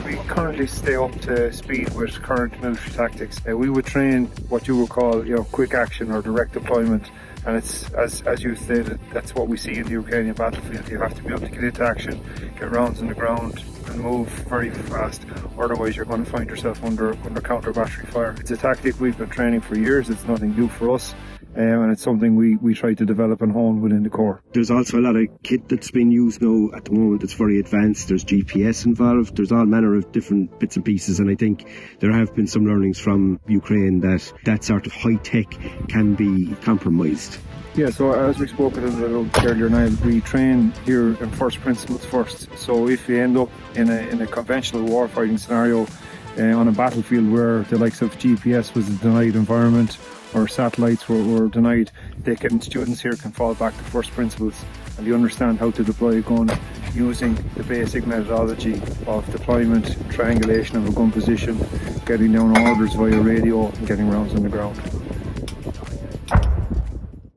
We currently stay up to speed with current military tactics. We would train what you would call, quick action or direct deployment, and it's as you stated, that's what we see in the Ukrainian battlefield. You have to be able to get into action, get rounds on the ground, and move very fast. Otherwise, you're going to find yourself under counter battery fire. It's a tactic we've been training for years. It's nothing new for us. And it's something we try to develop and hone within the Corps. There's also a lot of kit that's being used now at the moment. It's very advanced. There's GPS involved. There's all manner of different bits and pieces, and I think there have been some learnings from Ukraine that sort of high tech can be compromised. Yeah, so as we spoke a little earlier, Niall, we train here in first principles first. So if you end up in a conventional warfighting scenario on a battlefield where the likes of GPS was a denied environment or satellites were denied, students here can fall back to first principles, and they understand how to deploy a gun using the basic methodology of deployment, triangulation of a gun position, getting down orders via radio, and getting rounds on the ground.